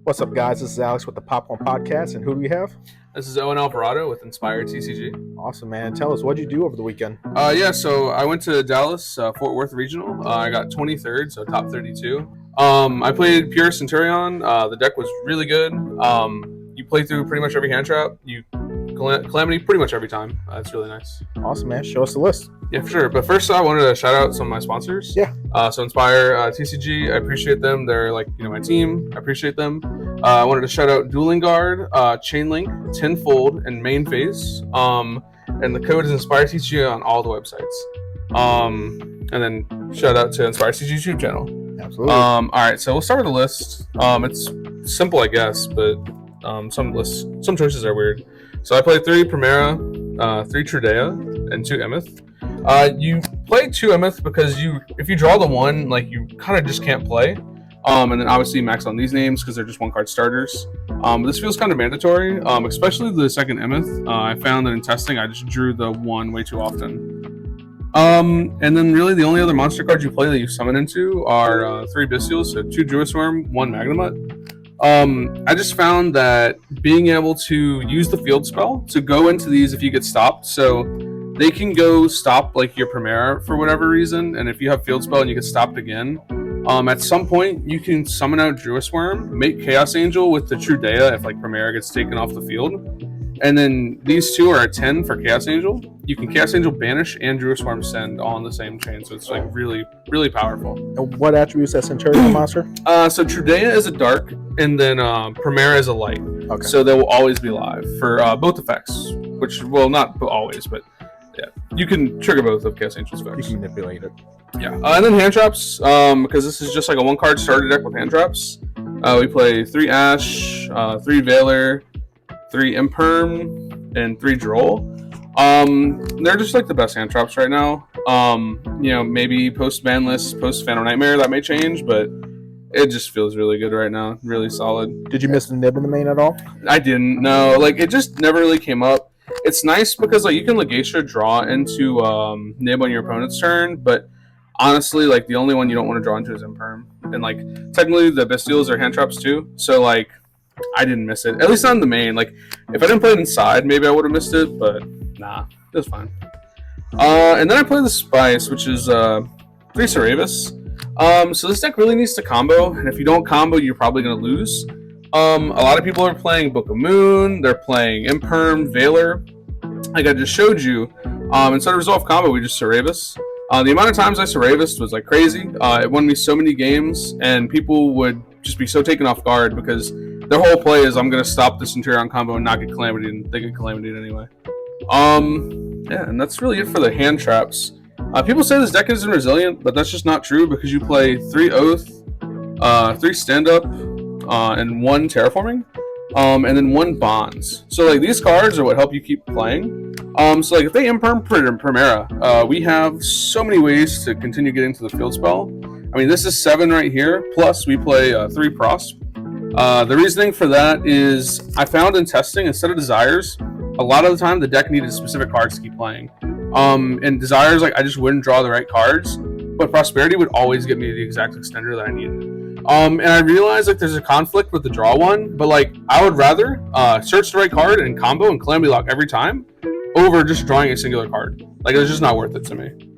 What's up, guys? This is Alex with the Popcorn Podcast, and who do we have? This is Owen Alvarado with Inspired TCG. Awesome, man. Tell us, what did you do over the weekend? So I went to Dallas, Fort Worth Regional. I got 23rd, so top 32. I played pure Centur-ion. The deck was really good. You play through pretty much every hand trap. You Calamity pretty much every time. It's really nice. Awesome, man. Show us the list. Yeah, for sure. But first, I wanted to shout out some of my sponsors. Yeah. So Inspire TCG, I appreciate them. They're my team. I appreciate them. I wanted to shout out Dueling Guard, Chainlink, Tenfold, and Main Phase. And the code is Inspire TCG on all the websites. And then shout out to Inspire TCG YouTube channel. Absolutely. All right, so we'll start with the list. It's simple, I guess, but some choices are weird. So I played 3 Primera, 3 Trudea, and 2 Emeth. You play 2 Emeth because if you draw the 1, you kind of just can't play. And then obviously max on these names because they're just 1-card starters. This feels kind of mandatory, especially the second Emeth. I found that in testing, I just drew the 1 way too often. And then really the only other monster cards you play that you summon into are 3 Bestials, so 2 Druisworm, 1 Magnamut. I just found that being able to use the field spell to go into these if you get stopped, so they can go stop your Primera for whatever reason, and if you have field spell and you get stopped again, at some point you can summon out Druisworm, make Chaos Angel with the Trudea if Primera gets taken off the field, and then these 2 are at 10 for Chaos Angel. You can Chaos Angel banish and Druisworm send all on the same chain, so it's really, really powerful. And what attributes that Centur-ion monster? So Trudea is a dark, and then Primera is a light. Okay. So they will always be live for both effects, which, well, not always, but yeah, you can trigger both of Chaos Angel's effects. You can manipulate it. Yeah, and then hand traps, because this is just a 1-card starter deck with hand traps. We play 3 Ash, 3 Veiler, 3 Imperm, and 3 Droll. They're just the best hand traps right now. Maybe post ban list, post Phantom Nightmare, that may change, but it just feels really good right now. Really solid. Did you miss the nib in the main at all? I didn't. No, it just never really came up. It's nice because you can Legatia draw into nib on your opponent's turn, but honestly, the only one you don't want to draw into is Imperm. And technically the Bestials are hand traps too, so I didn't miss it. At least not in the main. If I didn't play it inside, maybe I would have missed it, but nah, it was fine. And then I played the Spice, which is 3 Ceravis. So this deck really needs to combo, and if you don't combo, you're probably going to lose. A lot of people are playing Book of Moon, they're playing Imperm, Veiler. I just showed you. Instead of Resolve combo, we just Ceravis. The amount of times I Ceravis was crazy. It won me so many games, and people would just be so taken off guard because their whole play is I'm going to stop the Centur-ion combo and not get Calamity, and they get Calamity anyway. Yeah, and that's really it for the hand traps. People say this deck isn't resilient, but that's just not true because you play 3 Oath, 3 Stand-Up, and 1 Terraforming, and then 1 Bonds. So these cards are what help you keep playing. So if they Imperm Primera, we have so many ways to continue getting to the field spell. I mean, this is 7 right here, plus we play 3 Prosp. The reasoning for that is I found in testing, instead of Desires, a lot of the time the deck needed specific cards to keep playing. And Desires, I just wouldn't draw the right cards, but Prosperity would always get me the exact extender that I needed. And I realized there's a conflict with the draw one, but I would rather search the right card and combo and Calamity Lock every time over just drawing a singular card. It's just not worth it to me.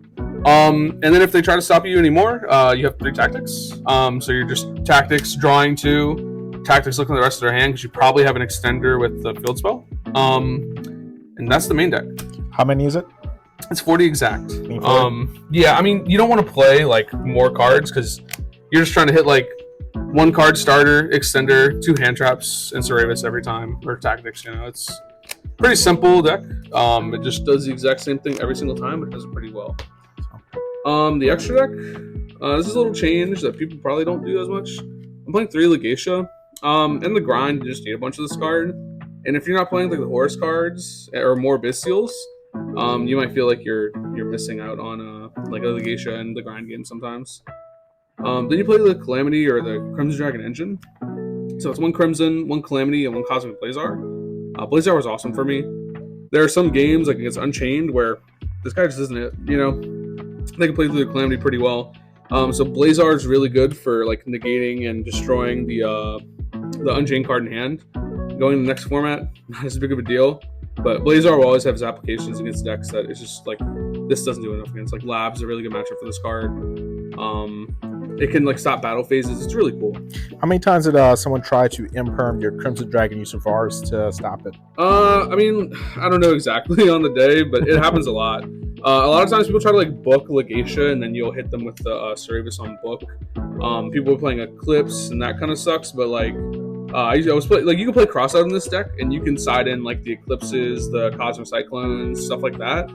And then if they try to stop you anymore, you have 3 Tactics. So you're just Tactics, drawing 2, Tactics looking at the rest of their hand because you probably have an extender with the field spell. And that's the main deck. How many is it? It's 40 exact. Yeah, I mean, you don't want to play more cards because you're just trying to hit 1-card starter, extender, 2 hand traps, and Ceravis every time, or Tactics. It's pretty simple deck. It just does the exact same thing every single time, but it does it pretty well. The extra deck, this is a little change that people probably don't do as much. I'm playing 3 Legatia. In the grind, you just need a bunch of this card. And if you're not playing the Horus cards or more Bestials, you might feel you're missing out on a Legatia in the grind game sometimes. Then you play the Calamity or the Crimson Dragon Engine. So it's 1 Crimson, 1 Calamity, and 1 Cosmic Blazar. Blazar was awesome for me. There are some games against Unchained where this guy just isn't it. They can play through the Calamity pretty well. So Blazar is really good for negating and destroying the the Unchained card in hand. Going to the next format, not as big of a deal. But Blazar will always have his applications against decks that it's just like this doesn't do enough against. Like Lab's a really good matchup for this card. It can like stop battle phases. It's really cool. How many times did someone try to imperm your Crimson Dragon using Vars to stop it? I mean, I don't know exactly on the day, but it happens a lot. A lot of times people try to like book Legatia and then you'll hit them with the Cerebus on book. People are playing Eclipse and that kind of sucks, but like I was play, like you can play cross out in this deck and you can side in like the Eclipses, the Cosmic Cyclones, stuff like that.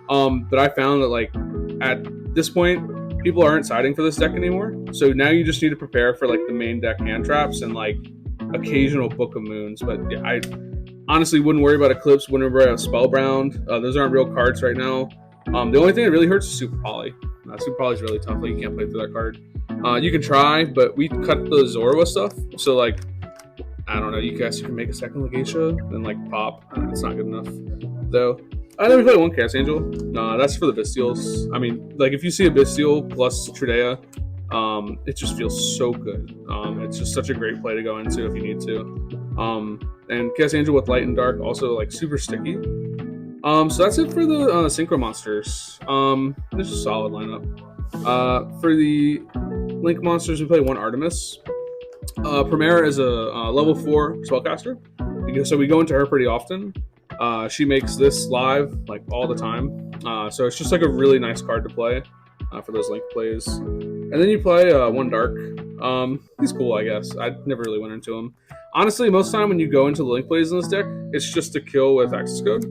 But I found that like at this point people aren't siding for this deck anymore. So now you just need to prepare for like the main deck hand traps and like occasional Book of Moons. But yeah, I honestly wouldn't worry about Eclipse, wouldn't worry about Spellbound. Those aren't real cards right now. The only thing that really hurts is Super Poly. Super Poly is really tough. Like you can't play through that card. You can try, but we cut the Zorua stuff. So like, I don't know. You guys can make a second Legatia and like pop. It's not good enough though. I never played one Chaos Angel. That's for the Bystials. I mean, like if you see a Bystial plus Trudea, it just feels so good. It's just such a great play to go into if you need to. And Chaos Angel with Light and Dark also like super sticky. So that's it for the Synchro Monsters. This is a solid lineup. For the Link Monsters, we play one Artemis. Primera is a level 4 spellcaster. So we go into her pretty often. She makes this live like all the time. So it's just like a really nice card to play for those Link plays. And then you play one Dark. He's cool, I guess. I never really went into him. Honestly, most of the time when you go into the Link plays in this deck, it's just to kill with Access Code.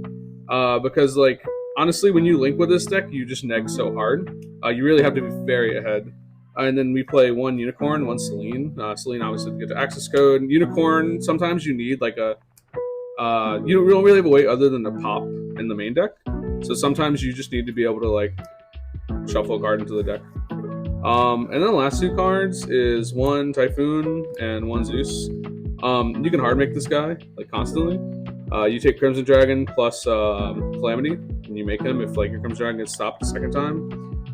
Because like honestly, when you link with this deck, you just neg so hard. You really have to be very ahead. And then we play one Unicorn, one Selene. Selene obviously to get to Access Code. Unicorn, sometimes you need like a you don't really have a way other than to pop in the main deck. So sometimes you just need to be able to like shuffle a card into the deck. And then the last two cards is one Typhoon and one Zeus. You can hard make this guy like constantly. You take Crimson Dragon plus Calamity, and you make him if like your Crimson Dragon gets stopped the second time.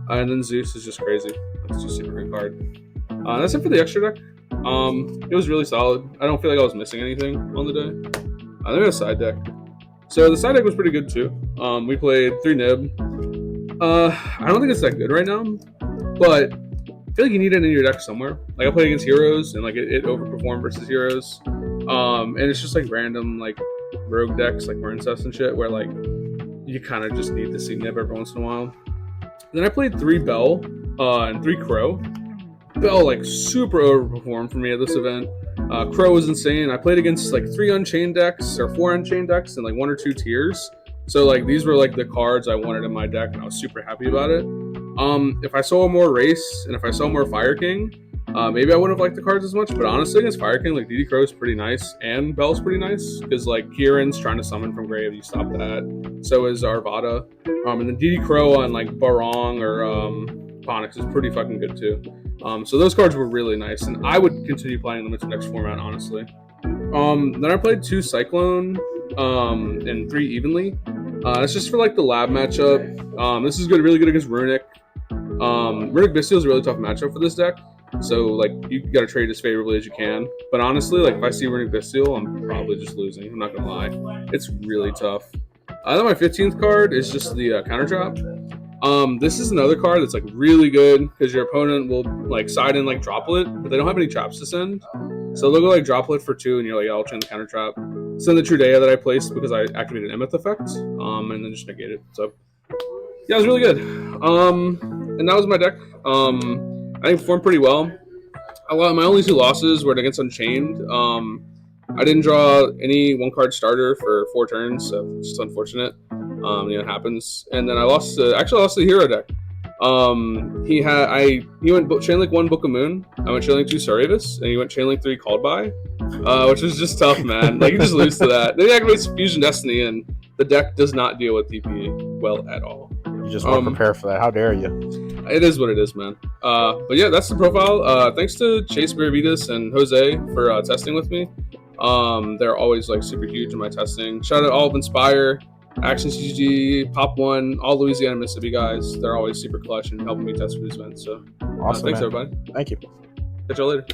And then Zeus is just crazy. It's just a super good card. That's it for the extra deck. It was really solid. I don't feel like I was missing anything on the day. Then we had a side deck. So the side deck was pretty good too. We played 3 Nib. I don't think it's that good right now, but I feel like you need it in your deck somewhere. Like I played against Heroes, and like it overperformed versus Heroes. And it's just like random like rogue decks like Marincess and shit where like you kind of just need to see Nib every once in a while. Then I played 3 Bell and 3 Crow. Bell like super overperformed for me at this event. Crow was insane. I played against like 3 Unchained decks or 4 Unchained decks and like 1 or 2 tiers. So like these were like the cards I wanted in my deck, and I was super happy about it. If I saw more Race and if I saw more Fire King, maybe I wouldn't have liked the cards as much. But honestly, against Fire King, like DD Crow's pretty nice and Bell's pretty nice because like Kieran's trying to summon from grave, you stop that. So is Arvada. And then DD Crow on like Barong or Ponix is pretty fucking good too. So those cards were really nice, and I would continue playing them into the next format, honestly. Then I played 2 Cyclone and 3 Evenly. That's just for like the lab matchup. This is good, really good against Runic. Runic Bystial is a really tough matchup for this deck, so like you gotta trade as favorably as you can. But honestly, like if I see Runic Bystial, I'm probably just losing. I'm not gonna lie, it's really tough. Then my 15th card is just the counter trap. This is another card that's like really good because your opponent will like side in like Droplet, but they don't have any traps to send. So they'll go like Droplet for 2, and you're like, I'll chain the counter trap. Send the Trudea that I placed because I activated Emeth effect, and then just negate it. So yeah, it was really good. And that was my deck. I think it performed pretty well. My only 2 losses were against Unchained. I didn't draw any 1-card starter for 4 turns, so it's just unfortunate. It happens. And then I lost the hero deck. He went Chainlink 1 Book of Moon. I went Chainlink 2 Cerebus, and he went Chainlink 3 Called By, which was just tough, man. Like you just lose to that. Then he activates Fusion Destiny, and the deck does not deal with DP well at all. You just weren't prepared for that. How dare you? It is what it is, man. But yeah, that's the profile. Thanks to Chase Baravitas and Jose for testing with me. They're always like super huge in my testing. Shout out all of Inspire, Action CG, Pop One, all Louisiana, Mississippi guys. They're always super clutch and helping me test for these events. So Awesome, thanks man. everybody. Thank you. Catch y'all later.